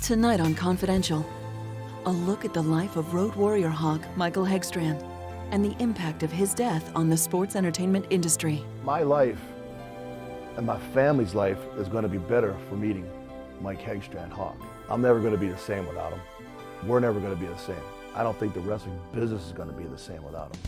Tonight on Confidential, a look at the life of road warrior hawk Michael Hegstrand and the impact of his death on the sports entertainment industry. My life and my family's life is going to be better for meeting Mike Hegstrand Hawk. I'm never going to be the same without him. We're never going to be the same. I don't think the wrestling business is going to be the same without him.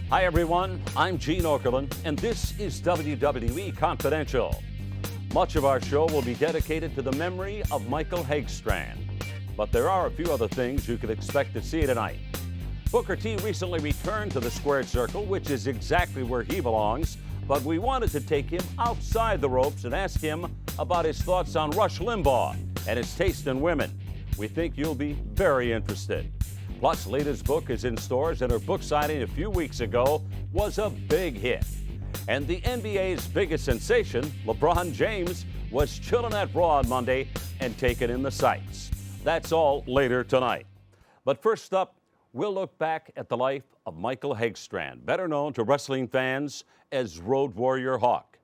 Hi everyone, I'm Gene Okerlund, and this is WWE Confidential. Much of our show will be dedicated to the memory of Michael Hegstrand. But there are a few other things you could expect to see tonight. Booker T recently returned to the squared circle, which is exactly where he belongs, but we wanted to take him outside the ropes and ask him about his thoughts on Rush Limbaugh and his taste in women. We think you'll be very interested. Plus, Lita's book is in stores, and her book signing a few weeks ago was a big hit. And the NBA's biggest sensation, LeBron James, was chilling at Raw on Monday and taking in the sights. That's all later tonight. But first up, we'll look back at the life of Michael Hegstrand, better known to wrestling fans as Road Warrior Hawk.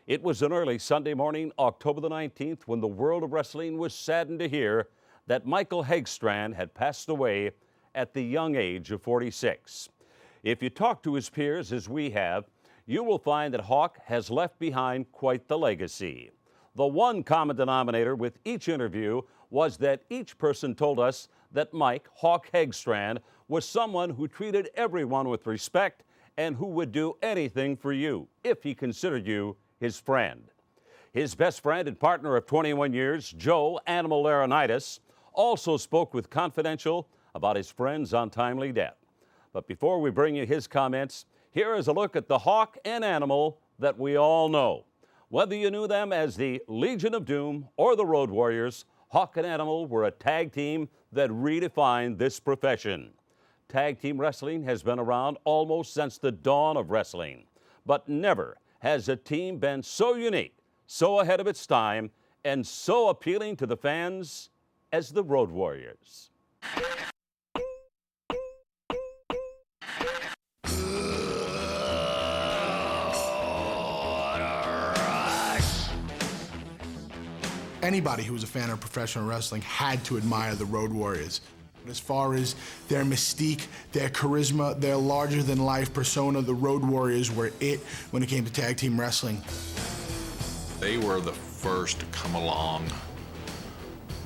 It was an early Sunday morning, October the 19th, when the world of wrestling was saddened to hear that Michael Hegstrand had passed away at the young age of 46. If you talk to his peers, as we have, you will find that Hawk has left behind quite the legacy. The one common denominator with each interview was that each person told us that Mike Hawk Hegstrand was someone who treated everyone with respect and who would do anything for you if he considered you his friend. His best friend and partner of 21 years, Joe Animal Laurinaitis, also spoke with Confidential about his friend's untimely death. But before we bring you his comments, here is a look at the Hawk and Animal that we all know. Whether you knew them as the Legion of Doom or the Road Warriors, Hawk and Animal were a tag team that redefined this profession. Tag team wrestling has been around almost since the dawn of wrestling, but never has a team been so unique, so ahead of its time, and so appealing to the fans as the Road Warriors. Anybody who was a fan of professional wrestling had to admire the Road Warriors. As far as their mystique, their charisma, their larger-than-life persona, the Road Warriors were it when it came to tag team wrestling. They were the first to come along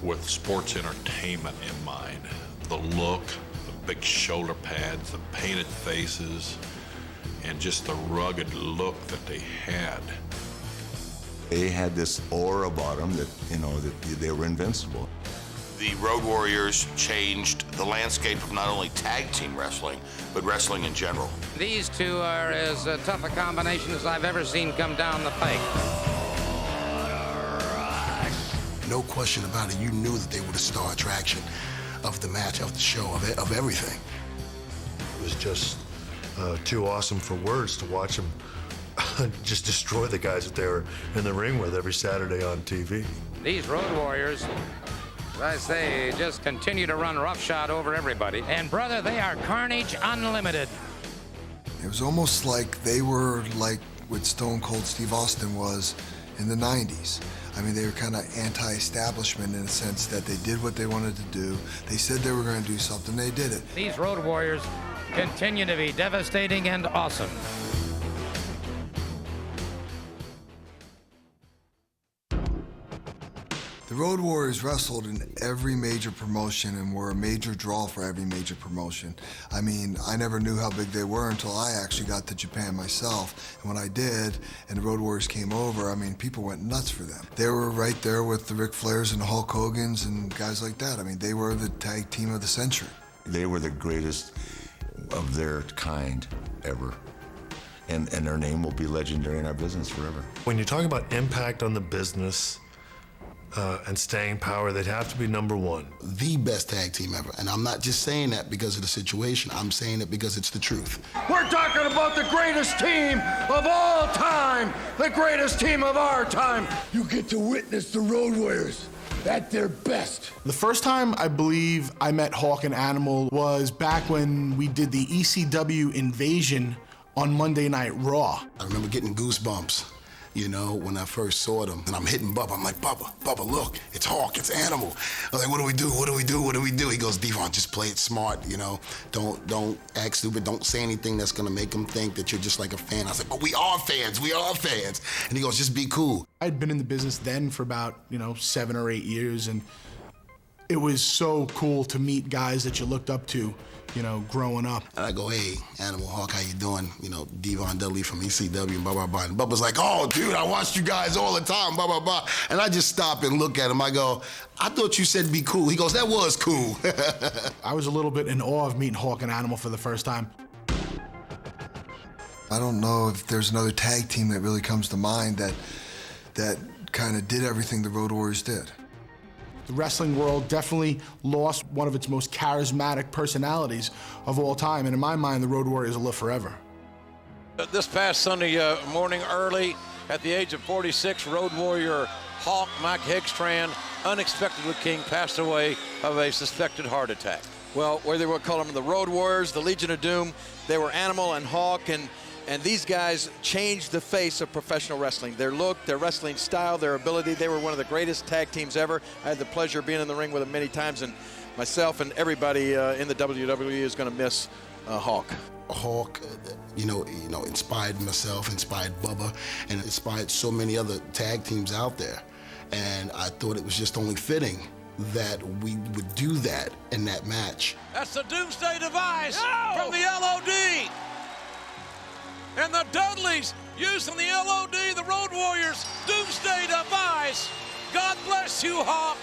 with sports entertainment in mind. The look, the big shoulder pads, the painted faces, and just the rugged look that they had. They had this aura about them that, that they were invincible. The Road Warriors changed the landscape of not only tag team wrestling, but wrestling in general. These two are as tough a combination as I've ever seen come down the pike. No question about it, you knew that they were the star attraction of the match, of the show, of everything. It was just too awesome for words to watch them just destroy the guys that they were in the ring with every Saturday on TV. These Road Warriors, as I say, just continue to run roughshod over everybody. And brother, they are carnage unlimited. It was almost like they were like what Stone Cold Steve Austin was in the 90s. I mean, they were kind of anti-establishment in a sense that they did what they wanted to do. They said they were going to do something, they did it. These Road Warriors continue to be devastating and awesome. The Road Warriors wrestled in every major promotion and were a major draw for every major promotion. I mean, I never knew how big they were until I actually got to Japan myself. And when I did, and the Road Warriors came over, I mean, people went nuts for them. They were right there with the Ric Flairs and the Hulk Hogans and guys like that. I mean, they were the tag team of the century. They were the greatest of their kind ever. And their name will be legendary in our business forever. When you talk about impact on the business, and staying power, they'd have to be number one. The best tag team ever. And I'm not just saying that because of the situation. I'm saying it because it's the truth. We're talking about the greatest team of all time, the greatest team of our time. You get to witness the Road Warriors at their best. The first time I believe I met Hawk and Animal was back when we did the ECW Invasion on Monday Night Raw. I remember getting goosebumps, you know, when I first saw them. And I'm hitting Bubba. I'm like, Bubba, look, it's Hawk, it's Animal. I was like, what do we do? What do we do? What do we do? He goes, Devon, just play it smart, you know. Don't act stupid. Don't say anything that's gonna make them think that you're just like a fan. I was like, but we are fans. We are fans. And he goes, just be cool. I'd been in the business then for about, 7 or 8 years, and it was so cool to meet guys that you looked up to, growing up. And I go, hey, Animal, Hawk, how you doing? Devon Dudley from ECW, and blah, blah, blah. And Bubba's like, oh, dude, I watched you guys all the time, blah, blah, blah. And I just stop and look at him. I go, I thought you said be cool. He goes, that was cool. I was a little bit in awe of meeting Hawk and Animal for the first time. I don't know if there's another tag team that really comes to mind that kind of did everything the Road Warriors did. The wrestling world definitely lost one of its most charismatic personalities of all time, and in my mind, the Road Warriors will live forever. This past Sunday morning early, at the age of 46, Road Warrior Hawk Mike Hegstrand, unexpectedly passed away of a suspected heart attack. Well, whether they would call them the Road Warriors, the Legion of Doom, they were Animal and Hawk, and these guys changed the face of professional wrestling. Their look, their wrestling style, their ability. They were one of the greatest tag teams ever. I had the pleasure of being in the ring with them many times, and myself and everybody in the WWE is going to miss Hawk. Hawk, inspired myself, inspired Bubba, and inspired so many other tag teams out there. And I thought it was just only fitting that we would do that in that match. That's the Doomsday Device from the LOD. And the Dudleys using the LOD, the Road Warriors, Doomsday Device. God bless you, Hawk.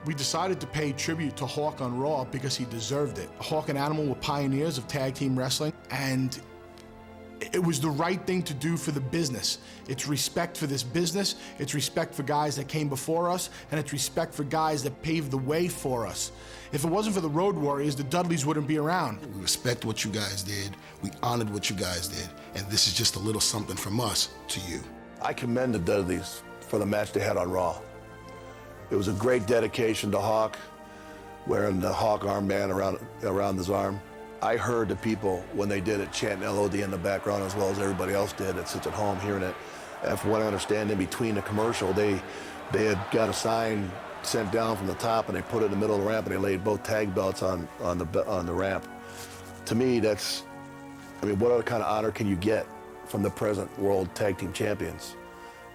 We decided to pay tribute to Hawk on Raw because he deserved it. Hawk and Animal were pioneers of tag team wrestling, and it was the right thing to do for the business. It's respect for this business, it's respect for guys that came before us, and it's respect for guys that paved the way for us. If it wasn't for the Road Warriors, the Dudleys wouldn't be around. We respect what you guys did, we honored what you guys did, and this is just a little something from us to you. I commend the Dudleys for the match they had on Raw. It was a great dedication to Hawk, wearing the Hawk armband around his arm. I heard the people, when they did it, chanting LOD in the background as well as everybody else did that sits at home hearing it. And from what I understand, in between the commercial, they had got a sign sent down from the top, and they put it in the middle of the ramp, and they laid both tag belts on the ramp. To me, what other kind of honor can you get from the present world tag team champions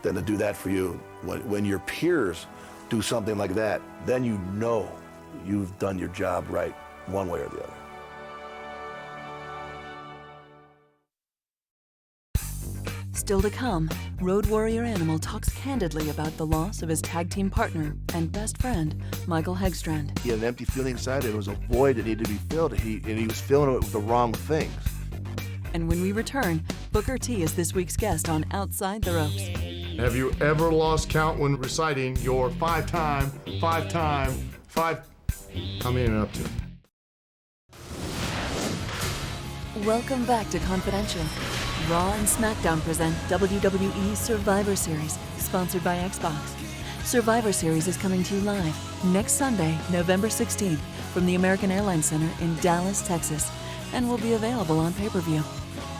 than to do that for you? When your peers do something like that, then you know you've done your job right, one way or the other. Still to come, Road Warrior Animal talks candidly about the loss of his tag team partner and best friend, Michael Hegstrand. He had an empty feeling inside, and it was a void that needed to be filled, and he was filling it with the wrong things. And when we return, Booker T is this week's guest on Outside the Ropes. Have you ever lost count when reciting your five-time, how many are up to? Welcome back to Confidential. Raw and SmackDown present WWE Survivor Series, sponsored by Xbox. Survivor Series is coming to you live next Sunday, November 16th, from the American Airlines Center in Dallas, Texas, and will be available on pay-per-view.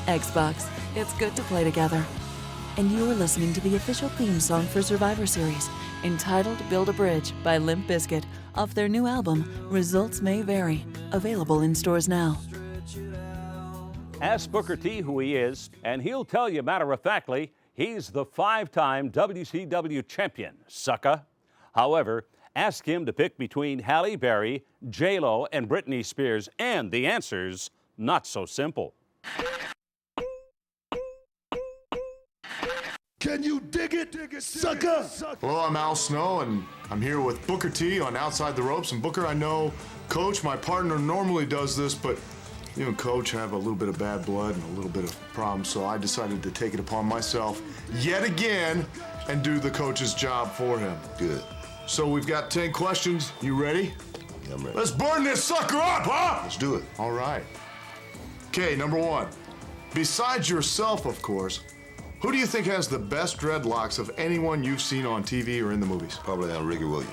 Xbox, it's good to play together. And you are listening to the official theme song for Survivor Series, entitled Build a Bridge by Limp Bizkit, off their new album, Results May Vary, available in stores now. Ask Booker T who he is, and he'll tell you matter-of-factly, he's the 5-time WCW champion, sucker. However, ask him to pick between Halle Berry, J-Lo, and Britney Spears, and the answer's not so simple. Can you dig it, sucker? Hello, I'm Al Snow, and I'm here with Booker T on Outside the Ropes. And Booker, I know Coach, my partner, normally does this, but you and Coach have a little bit of bad blood and a little bit of problems, so I decided to take it upon myself yet again and do the coach's job for him. Good. So we've got 10 questions. You ready? Yeah, I'm ready. Let's burn this sucker up, huh? Let's do it. All right. Okay, number 1. Besides yourself, of course, who do you think has the best dreadlocks of anyone you've seen on TV or in the movies? Probably Ricky Williams.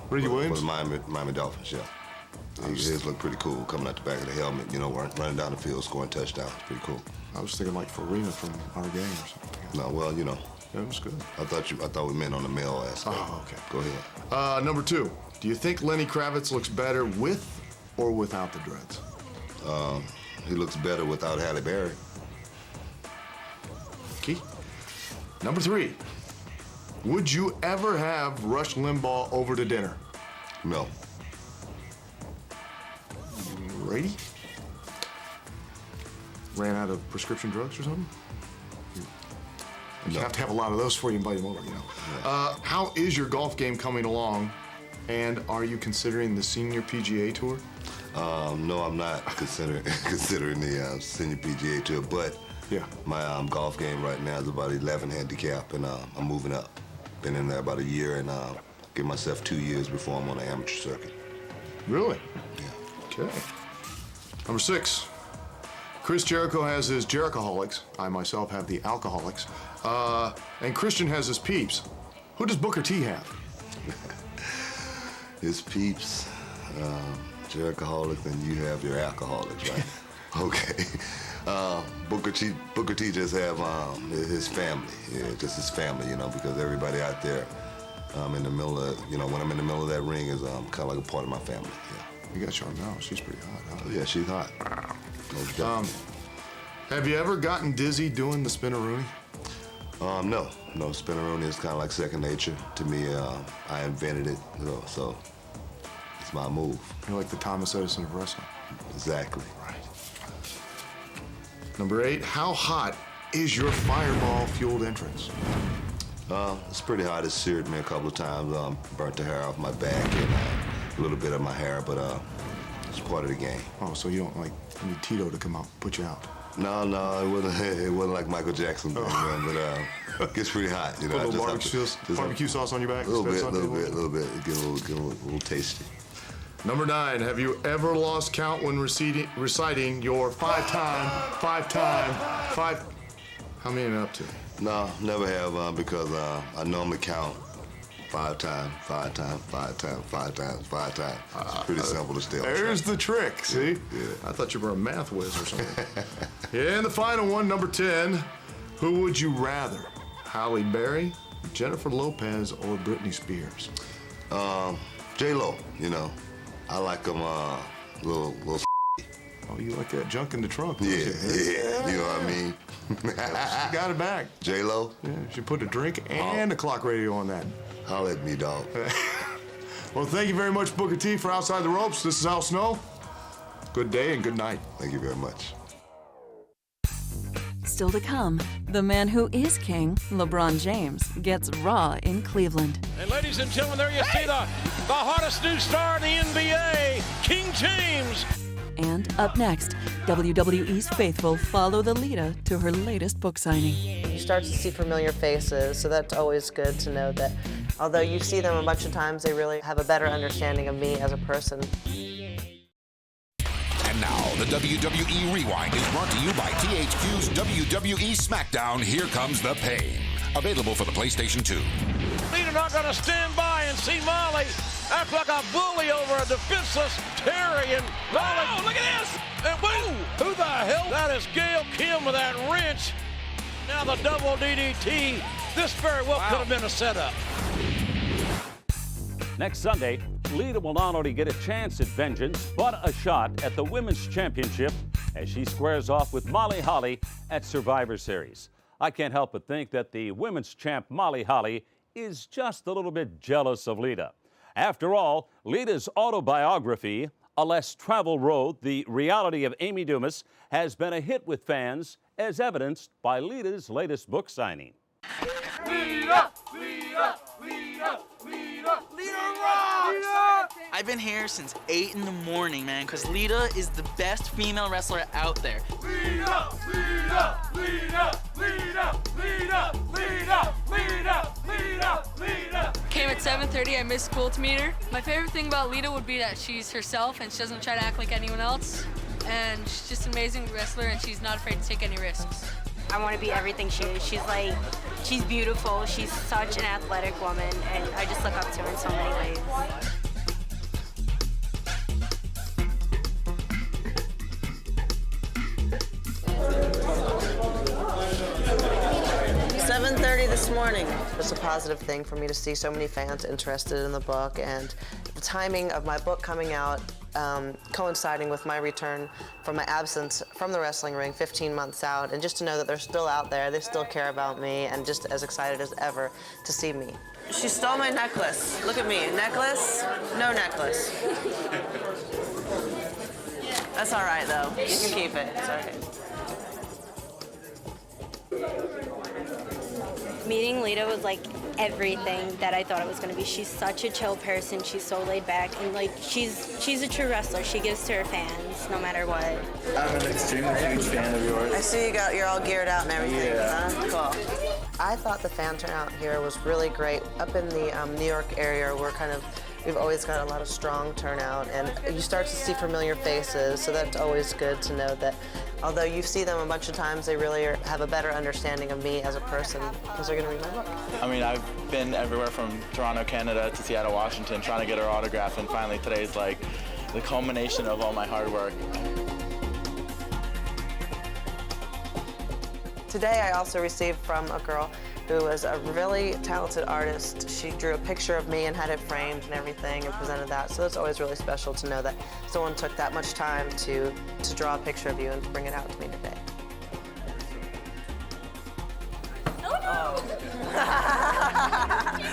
Ricky Williams? For the Miami Dolphins, yeah. His look pretty cool, coming out the back of the helmet, you know, running down the field, scoring touchdowns. Pretty cool. I was thinking like Farina from our game or something. No, well, you know. Yeah, it was good. I thought we meant on the male aspect. Oh, okay. Go ahead. Number 2. Do you think Lenny Kravitz looks better with or without the dreads? He looks better without Halle Berry. Key. Number 3. Would you ever have Rush Limbaugh over to dinner? No. Ready? Ran out of prescription drugs or something? You have to have a lot of those before you invite him over, you know. Yeah. How is your golf game coming along? And are you considering the senior PGA Tour? No, I'm not considering the senior PGA Tour, but yeah, my golf game right now is about 11 handicap, and I'm moving up. Been in there about a year, and give myself 2 years before I'm on the amateur circuit. Really? Yeah. Okay. Number 6. Chris Jericho has his Jerichoholics. I myself have the Alcoholics. And Christian has his Peeps. Who does Booker T have? His Peeps, Jerichoholics, and you have your Alcoholics, right? Okay. Booker T just have his family. Yeah, just his family, you know, because everybody out there in the middle of, you know, when I'm in the middle of that ring is kind of like a part of my family. Yeah. You got Charm now. She's pretty hot, huh? Yeah, she's hot. Have you ever gotten dizzy doing the spin-a-rooney? No. Spin-a-rooney is kind of like second nature to me. I invented it, you know, so it's my move. You're like the Thomas Edison of wrestling. Exactly. Right. Number 8. How hot is your fireball-fueled entrance? It's pretty hot. It's seared me a couple of times. Burnt the hair off my back and a little bit of my hair, but it's part of the game. Oh, so you don't like need Tito to come out and put you out? No, it wasn't like Michael Jackson, but it gets pretty hot. You know, put a little barbecue sauce on your back. A little bit. It get a little tasty. Number 9. Have you ever lost count when reciting your 5-time? How many am I up to? No, never have because I normally count 5 times. It's pretty simple to still. There's the trick, see? Yeah. I thought you were a math whiz or something. Yeah, and the final one, number 10. Who would you rather? Halle Berry, Jennifer Lopez, or Britney Spears? J-Lo, you know. I like them little. Oh, you like that junk in the trunk? Yeah. You know what I mean? She got it back. J-Lo? Yeah, she put a drink and a clock radio on that. Holla at me, dog. Well, thank you very much, Booker T, for Outside the Ropes. This is Al Snow. Good day and good night. Thank you very much. Still to come, the man who is king, LeBron James, gets raw in Cleveland. And ladies and gentlemen, there you see the hottest new star in the NBA, King James. And up next, WWE's faithful follow the Lita to her latest book signing. You start to see familiar faces, so that's always good to know that although you see them a bunch of times, they really have a better understanding of me as a person. And now, the WWE Rewind is brought to you by THQ's WWE SmackDown Here Comes the Pain. Available for the PlayStation 2. Lita not going to stand by and see Molly act like a bully over a defenseless Terry and Molly. Oh, look at this! And boom! Who the hell? That is Gail Kim with that wrench. Now the double DDT. This very well could have been a setup. Next Sunday, Lita will not only get a chance at vengeance, but a shot at the Women's Championship as she squares off with Molly Holly at Survivor Series. I can't help but think that the Women's Champ Molly Holly is just a little bit jealous of Lita. After all, Lita's autobiography, A Less Traveled Road, the reality of Amy Dumas, has been a hit with fans, as evidenced by Lita's latest book signing. Lita! Lita! Lita! Lita! Lita rocks! Lita! I've been here since 8 in the morning, man, because Lita is the best female wrestler out there. Lita! Lita! Lita! Lita! Lita! Lita! Lita! Lita! Lita! Came at 7:30 4:30, I missed school to meet her. My favorite thing about Lita would be that she's herself and she doesn't try to act like anyone else. And she's just an amazing wrestler and she's not afraid to take any risks. I want to be everything she is. She's beautiful. She's such an athletic woman, and I just look up to her in so many ways. This morning. It's a positive thing for me to see so many fans interested in the book, and the timing of my book coming out coinciding with my return from my absence from the wrestling ring 15 months out, and just to know that they're still out there, they still care about me, and just as excited as ever to see me. She stole my necklace. Look at me. Necklace? No necklace. That's all right, though. You can keep it. It's all right. Meeting Lita was like everything that I thought it was going to be. She's such a chill person. She's so laid back, and like she's a true wrestler. She gives to her fans no matter what. I'm an extremely huge fan of yours. I see you're all geared out and everything. Yeah. Huh? Cool. I thought the fan turnout here was really great. Up in the New York area, we've always got a lot of strong turnout, and you start to see familiar faces, so that's always good to know that although you see them a bunch of times, they really have a better understanding of me as a person because they're going to read my book. I mean, I've been everywhere from Toronto, Canada to Seattle, Washington, trying to get her autograph, and finally today's like the culmination of all my hard work. Today I also received from a girl who was a really talented artist. She drew a picture of me and had it framed and everything and presented that. So it's always really special to know that someone took that much time to draw a picture of you and to bring it out to me today.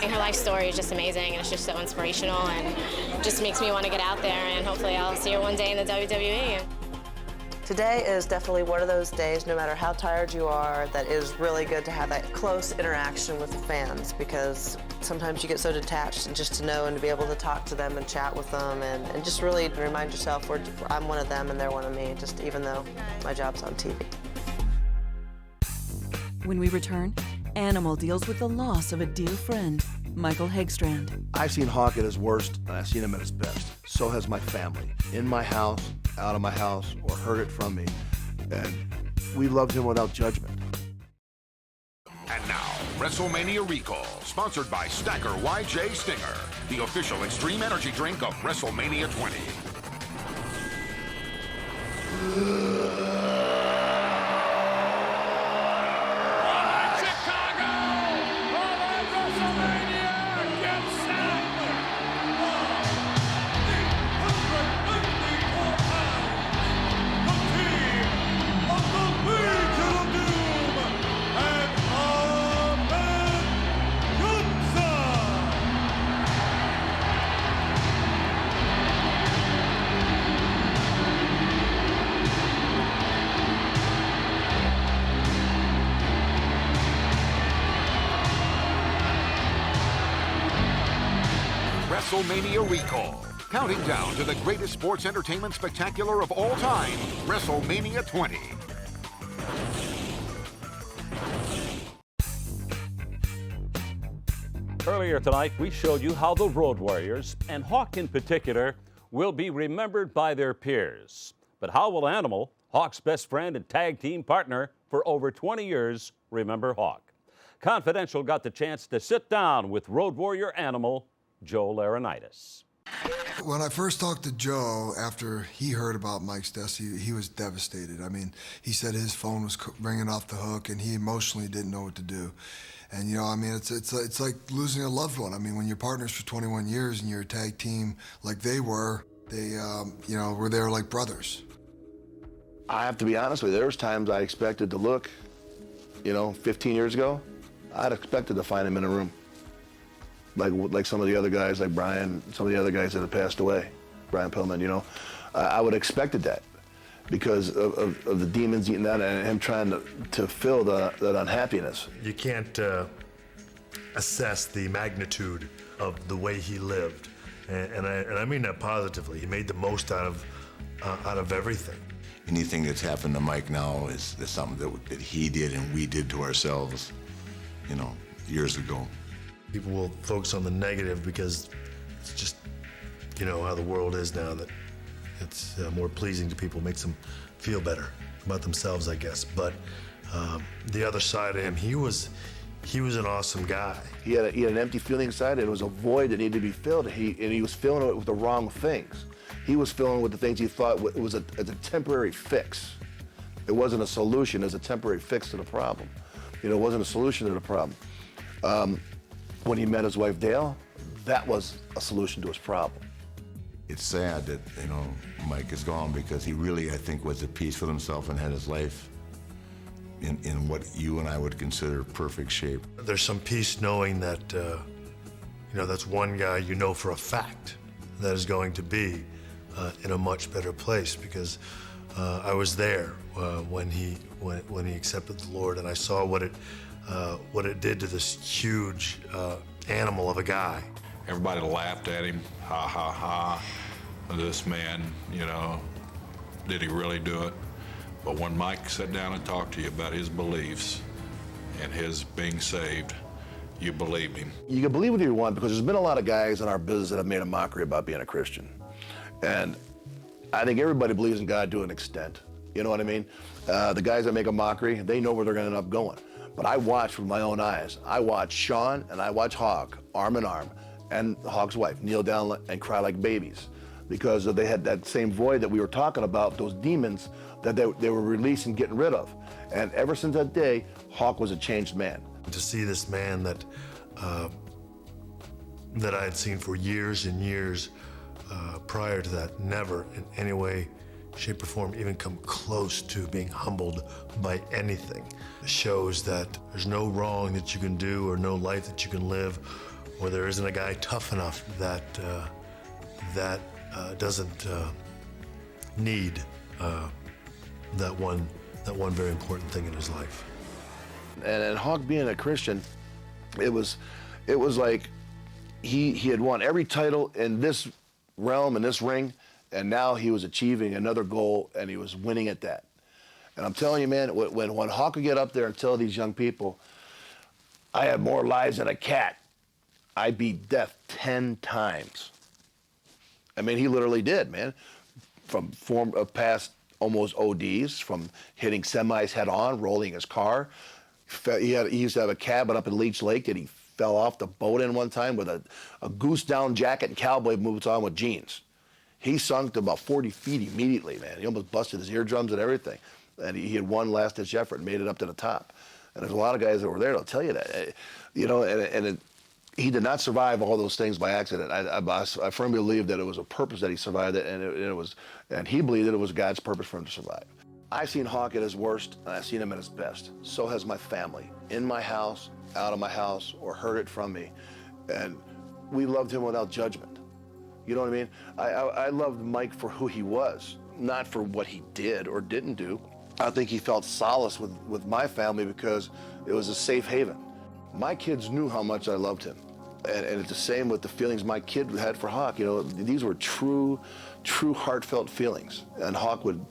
Her life story is just amazing, and it's just so inspirational, and just makes me want to get out there, and hopefully I'll see her one day in the WWE. Today is definitely one of those days, no matter how tired you are, that is really good to have that close interaction with the fans, because sometimes you get so detached, and just to know and to be able to talk to them and chat with them and just really remind yourself I'm one of them and they're one of me, just even though my job's on TV. When we return, Animal deals with the loss of a dear friend, Michael Hegstrand. I've seen Hawk at his worst, and I've seen him at his best. So has my family. In my house, out of my house, or heard it from me. And we loved him without judgment. And now, WrestleMania Recall, sponsored by Stacker YJ Stinger, the official extreme energy drink of WrestleMania 20. WrestleMania Recall, counting down to the greatest sports entertainment spectacular of all time, WrestleMania 20. Earlier tonight, we showed you how the Road Warriors, and Hawk in particular, will be remembered by their peers. But how will Animal, Hawk's best friend and tag team partner for over 20 years, remember Hawk? Confidential got the chance to sit down with Road Warrior Animal, Joe Laurinaitis. When I first talked to Joe after he heard about Mike's death, he was devastated. I mean, he said his phone was ringing off the hook and he emotionally didn't know what to do. And, you know, I mean, it's like losing a loved one. I mean, when you're partners for 21 years and you're a tag team like they were, they, you know, were there like brothers. I have to be honest with you, there was times I expected to look, you know, 15 years ago, I'd expected to find him in a room. Like some of the other guys, like Brian, some of the other guys that have passed away, Brian Pillman, you know. I would have expected that because of the demons eating that and him trying to fill that unhappiness. You can't assess the magnitude of the way he lived. And I mean that positively. He made the most out of everything. Anything that's happened to Mike now is something that he did and we did to ourselves, you know, years ago. People will focus on the negative because it's just, you know, how the world is now, that it's more pleasing to people, makes them feel better about themselves, I guess. But the other side of him, he was an awesome guy. He had an empty feeling inside, and it was a void that needed to be filled. And he was filling it with the wrong things. He was filling with the things he thought it was a temporary fix. It wasn't a solution, it was a temporary fix to the problem. You know, it wasn't a solution to the problem. When he met his wife, Dale, that was a solution to his problem. It's sad that, you know, Mike is gone, because he really, I think, was at peace with himself and had his life in what you and I would consider perfect shape. There's some peace knowing that, you know, that's one guy you know for a fact that is going to be in a much better place, because I was there when he accepted the Lord, and I saw what it did to this huge animal of a guy. Everybody laughed at him, ha ha ha. This man, you know, did he really do it? But when Mike sat down and talked to you about his beliefs and his being saved, you believed him. You can believe what you want, because there's been a lot of guys in our business that have made a mockery about being a Christian. And I think everybody believes in God to an extent. You know what I mean? The guys that make a mockery, they know where they're going to end up going. But I watched with my own eyes. I watched Sean and I watched Hawk, arm in arm, and Hawk's wife kneel down and cry like babies, because they had that same void that we were talking about, those demons that they were releasing, getting rid of. And ever since that day, Hawk was a changed man. To see this man that I had seen for years and years prior to that, never in any way, shape, or form even come close to being humbled by anything, shows that there's no wrong that you can do or no life that you can live, or there isn't a guy tough enough that doesn't need that one very important thing in his life. And Hawk being a Christian, it was like he had won every title in this realm, in this ring, and now he was achieving another goal, and he was winning at that. And I'm telling you, man, when Hawk would get up there and tell these young people, I have more lives than a cat, I beat death 10 times. I mean, he literally did, man. From past almost ODs, from hitting semis head on, rolling his car. He used to have a cabin up in Leech Lake that he fell off the boat in one time with a goose down jacket and cowboy boots on with jeans. He sunk to about 40 feet immediately, man. He almost busted his eardrums and everything. And he had one last-ditch effort and made it up to the top. And there's a lot of guys that were there that'll tell you that. You know, he did not survive all those things by accident. I firmly believe that it was a purpose that he survived it, and he believed that it was God's purpose for him to survive. I've seen Hawk at his worst, and I've seen him at his best. So has my family, in my house, out of my house, or heard it from me. And we loved him without judgment. You know what I mean? I loved Mike for who he was, not for what he did or didn't do. I think he felt solace with my family because it was a safe haven. My kids knew how much I loved him. And it's the same with the feelings my kid had for Hawk. You know, these were true heartfelt feelings. And Hawk would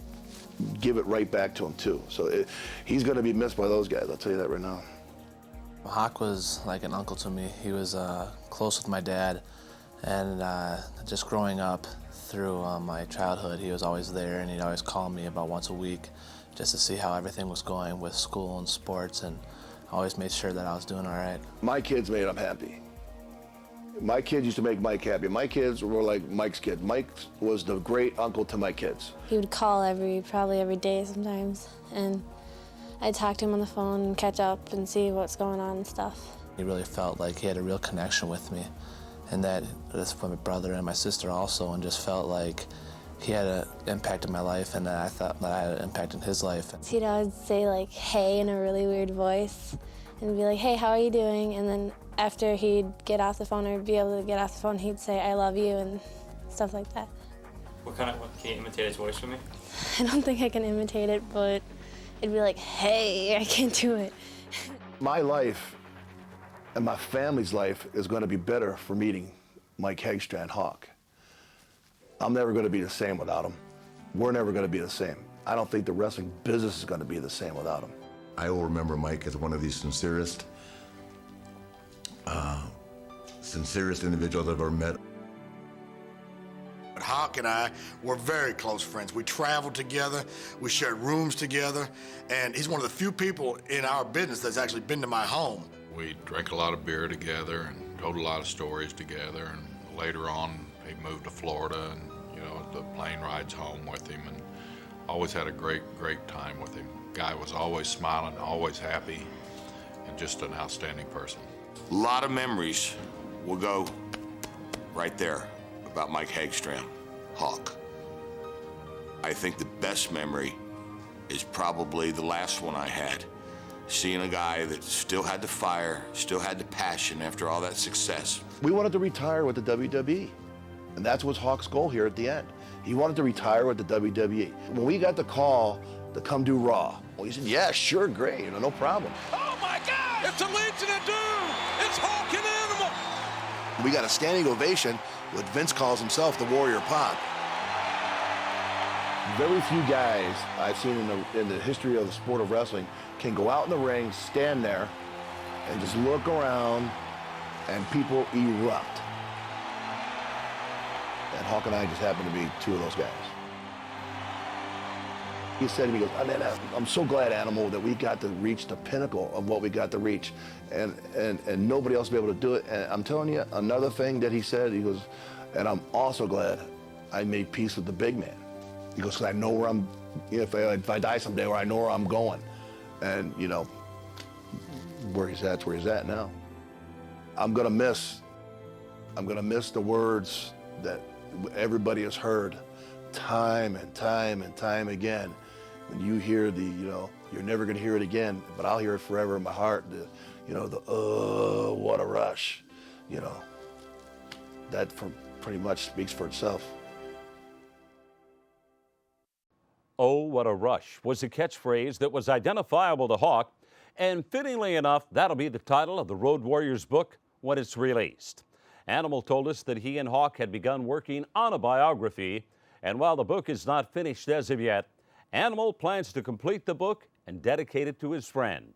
give it right back to him, too. So he's going to be missed by those guys, I'll tell you that right now. Hawk was like an uncle to me. He was close with my dad. And just growing up through my childhood, he was always there, and he'd always call me about once a week just to see how everything was going with school and sports, and always made sure that I was doing all right. My kids made him happy. My kids used to make Mike happy. My kids were like Mike's kid. Mike was the great uncle to my kids. He would call probably every day sometimes, and I'd talk to him on the phone and catch up and see what's going on and stuff. He really felt like he had a real connection with me, and that's for my brother and my sister also, and just felt like he had an impact in my life, and I thought that I had an impact in his life. He'd always say like, hey, in a really weird voice, and be like, hey, how are you doing? And then after he'd get off the phone or be able to get off the phone, he'd say, I love you, and stuff like that. Can you imitate his voice for me? I don't think I can imitate it, but it'd be like, hey, I can't do it. My life and my family's life is going to be better for meeting Mike Hegstrand Hawk. I'm never going to be the same without him. We're never going to be the same. I don't think the wrestling business is going to be the same without him. I will remember Mike as one of the sincerest, sincerest individuals I've ever met. But Hawk and I were very close friends. We traveled together, we shared rooms together, and he's one of the few people in our business that's actually been to my home. We drank a lot of beer together and told a lot of stories together, and later on he moved to Florida, and the plane rides home with him, and always had a great time with him. Guy was always smiling, always happy, and just an outstanding person. A lot of memories will go right there about Mike Hagstrand, Hawk. I think the best memory is probably the last one I had. Seeing a guy that still had the fire, still had the passion after all that success. We wanted to retire with the WWE, and that was Hawk's goal here at the end. He wanted to retire with the WWE. When we got the call to come do Raw, well, he said, yeah, sure, great, no problem. Oh my God! It's a Legion of Doom! It's Hawk and Animal! We got a standing ovation, what Vince calls himself the Warrior Pod. Very few guys I've seen in the history of the sport of wrestling can go out in the ring, stand there, and just look around, and people erupt. And Hawk and I just happen to be two of those guys. He said to me, he goes, man, I'm so glad, Animal, that we got to reach the pinnacle of what we got to reach, and nobody else will be able to do it. And I'm telling you, another thing that he said, he goes, and I'm also glad I made peace with the big man. He goes, because I know where I'm, if I die someday, where I know where I'm going. And, where he's at's where he's at now. I'm gonna miss the words that everybody has heard time and time and time again. When you hear you're never gonna hear it again, but I'll hear it forever in my heart, what a rush, that pretty much speaks for itself. Oh, what a rush was a catchphrase that was identifiable to Hawk, and fittingly enough, that'll be the title of the Road Warriors book when it's released. Animal told us that he and Hawk had begun working on a biography, and while the book is not finished as of yet, Animal plans to complete the book and dedicate it to his friend.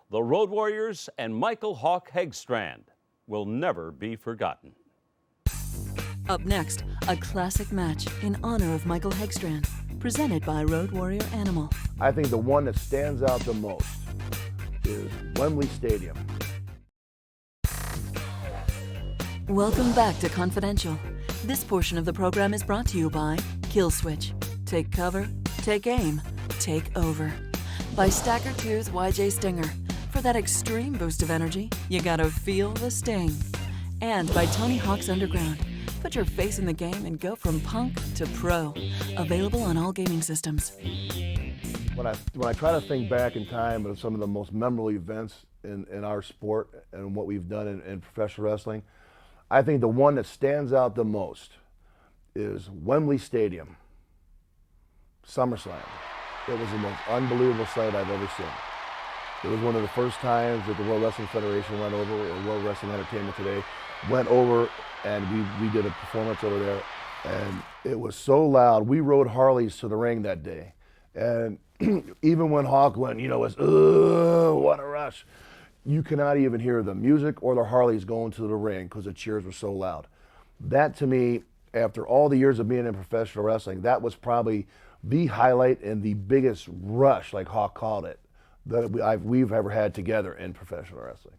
The Road Warriors and Michael Hawk Hagstrand will never be forgotten. Up next, a classic match in honor of Michael Hagstrand, presented by Road Warrior Animal. I think the one that stands out the most is Wembley Stadium. Welcome back to Confidential. This portion of the program is brought to you by Kill Switch. Take cover, take aim, take over. By Stacker 2's YJ Stinger. For that extreme boost of energy, you gotta feel the sting. And by Tony Hawk's Underground. Put your face in the game and go from punk to pro. Available on all gaming systems. When I try to think back in time of some of the most memorable events in our sport and what we've done in professional wrestling, I think the one that stands out the most is Wembley Stadium, SummerSlam. It was the most unbelievable sight I've ever seen. It was one of the first times that the World Wrestling Federation went over, or World Wrestling Entertainment today, went over, and we did a performance over there, and it was so loud. We rode Harleys to the ring that day, and even when Hawk went, it's, what a rush. You cannot even hear the music or the Harleys going to the ring because the cheers were so loud. That, to me, after all the years of being in professional wrestling, that was probably the highlight and the biggest rush, like Hawk called it, that we've ever had together in professional wrestling.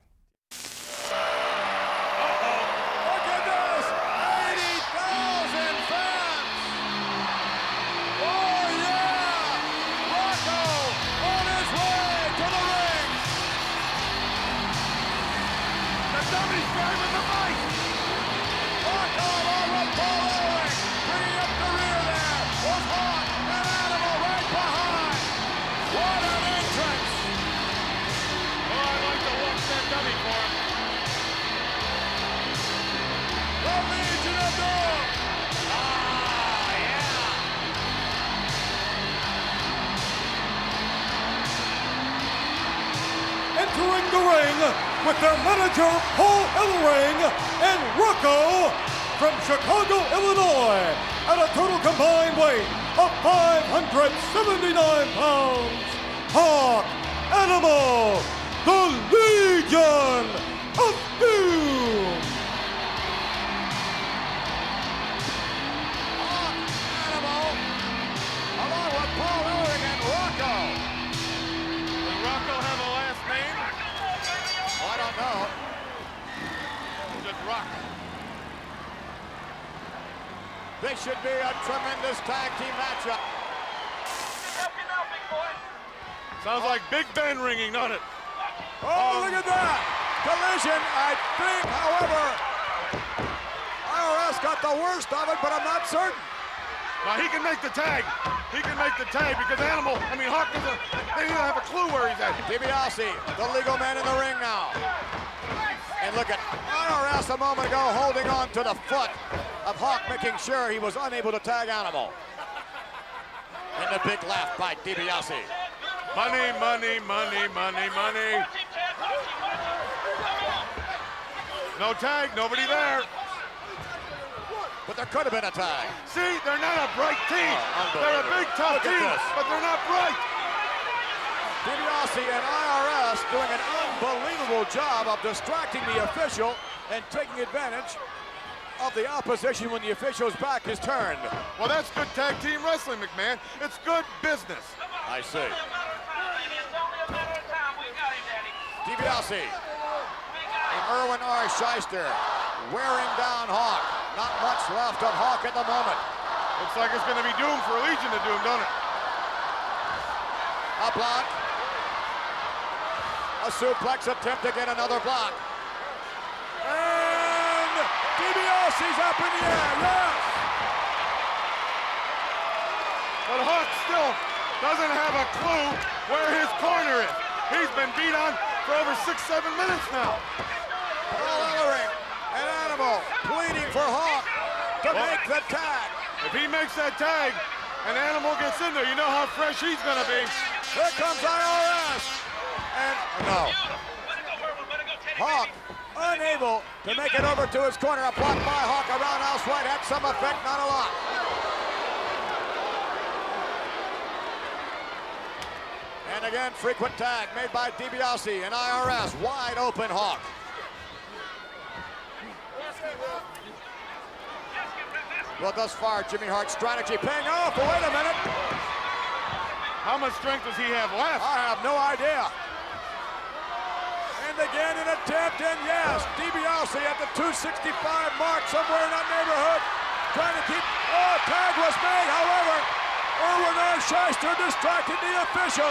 Entering the ring with their manager Paul Ellering and Rocco from Chicago, Illinois, at a total combined weight of 579 pounds, Hawk Animal, the Legion of Doom. This should be a tremendous tag team matchup. Sounds like Big Ben ringing, doesn't it? Oh, look at that! Collision, I think, however, IRS got the worst of it, but I'm not certain. Now he can make the tag. He can make the tag because Hawk doesn't, they don't have a clue where he's at. DiBiase, the legal man in the ring now. And look at IRS a moment ago holding on to the foot of Hawk, making sure he was unable to tag Animal. And the big laugh by DiBiase. Money, money, money, money, money. No tag, nobody there. But there could have been a tag. See, they're not a bright team. Oh, they're a big, tough team, but they're not bright. DiBiase and IRS doing an unbelievable job of distracting the official and taking advantage of the opposition when the official's back is turned. Well, that's good tag team wrestling, McMahon. It's good business. I see. DiBiase and Irwin R. Shyster wearing down Hawk. Not much left of Hawk at the moment. Looks like it's going to be doomed for Legion to doom, don't it? A block. A suplex attempt to get another block. And DiBiase's up in the air, yes! But Hawk still doesn't have a clue where his corner is. He's been beat on for over 6-7 minutes now. Paul Ellering and Animal pleading for Hawk to make the tag. If he makes that tag and Animal gets in there, you know how fresh he's going to be. Here comes IRS. And no. Hawk unable to make it over to his corner. A block by Hawk. A roundhouse right had some effect, not a lot. And again, frequent tag made by DiBiase and IRS. Wide open Hawk. Well, thus far, Jimmy Hart's strategy paying off. But wait a minute. How much strength does he have left? I have no idea. And again an attempt, and yes, DiBiase at the 265 mark, somewhere in that neighborhood, trying to keep, tag was made, however, Irwin R. Shyster distracted the official.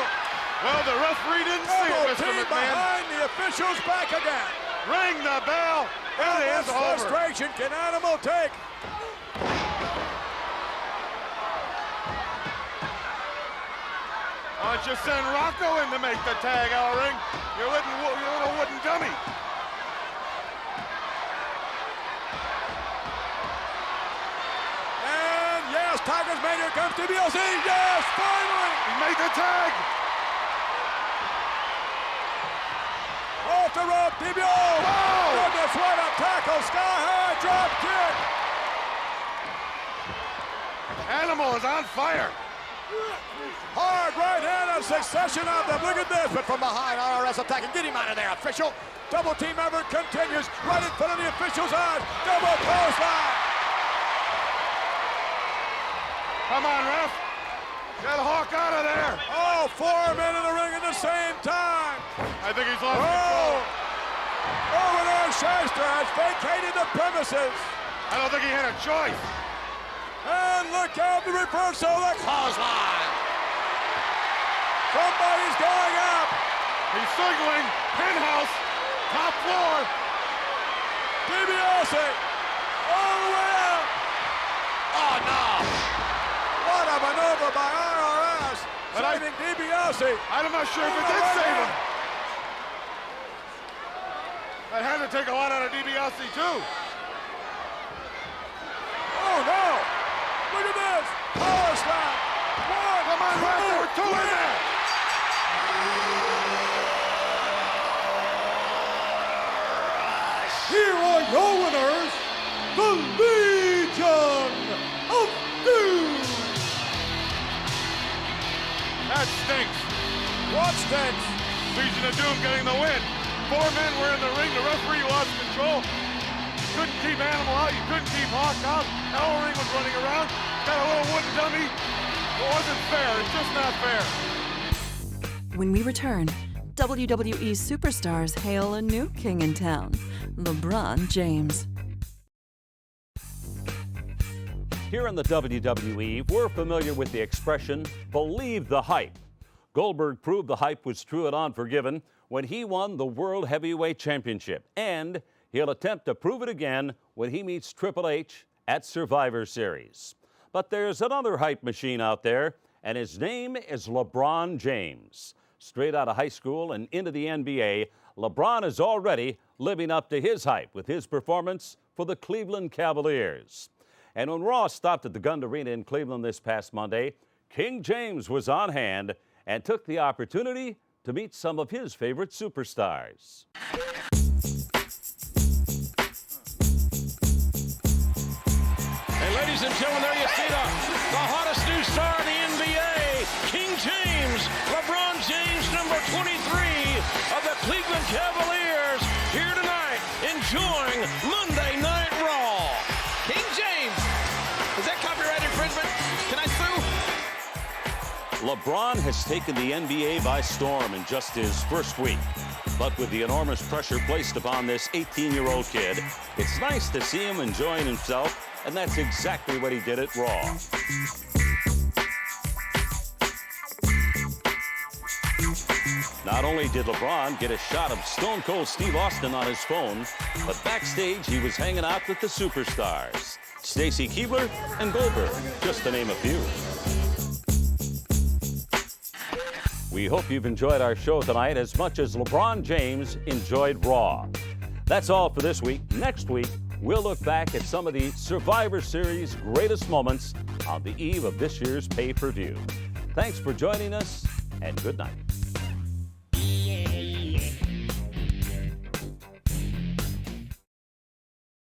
Well, the referee didn't see it, Mr. McMahon. Behind the official's back again. Ring the bell. How much frustration can Animal take? Why don't you send Rocco in to make the tag, Ellering? You're a little wooden dummy. And yes, Tiger's made. Here comes DiBiase. Yes, finally! He made the tag. Off the rope, DiBiase. Whoa! Goodness, what a tackle! Sky high drop kick. Animal is on fire. Hard right hand, a succession of them. Look at this, but from behind, IRS attacking. Get him out of there, official. Double team effort continues right in front of the official's eyes. Double clothesline. Come on, ref. Get Hawk out of there. Oh, 4 men in the ring at the same time. I think he's lost control. Irwin R. Shyster has vacated the premises. I don't think he had a choice. And look out, the reversal, the clothesline. Somebody's going up. He's signaling. Penthouse. Top floor. DiBiase. All the way out. Oh, no. What a maneuver by IRS. Saving DiBiase. I'm not sure if it did save him. That had to take a lot out of DiBiase, too. Oh, no. Look at this. Power slam. One. Come on, Ref. There were two in there. Here are your winners, the Legion of Doom. That stinks. What stinks? Legion of Doom getting the win. 4 men were in the ring. The referee lost control. Couldn't keep Animal out. You couldn't keep Hawk out. Ellering was running around. Got a little wooden dummy. It wasn't fair. It's just not fair. When we return, WWE superstars hail a new king in town, LeBron James. Here in the WWE, we're familiar with the expression, believe the hype. Goldberg proved the hype was true at Unforgiven when he won the World Heavyweight Championship. And he'll attempt to prove it again when he meets Triple H at Survivor Series. But there's another hype machine out there, and his name is LeBron James. Straight out of high school and into the NBA, LeBron is already living up to his hype with his performance for the Cleveland Cavaliers. And when Raw stopped at the Gund Arena in Cleveland this past Monday, King James was on hand and took the opportunity to meet some of his favorite superstars. And ladies and gentlemen, there you see the hottest new star in the NBA, King James, LeBron James, number 23 of the Cleveland Cavaliers, here tonight, enjoying Monday Night Raw. King James, is that copyright infringement? Can I sue? LeBron has taken the NBA by storm in just his first week. But with the enormous pressure placed upon this 18-year-old kid, it's nice to see him enjoying himself, and that's exactly what he did at Raw. Not only did LeBron get a shot of Stone Cold Steve Austin on his phone, but backstage he was hanging out with the superstars, Stacy Keibler and Goldberg, just to name a few. We hope you've enjoyed our show tonight as much as LeBron James enjoyed Raw. That's all for this week. Next week, we'll look back at some of the Survivor Series greatest moments on the eve of this year's pay-per-view. Thanks for joining us, and good night.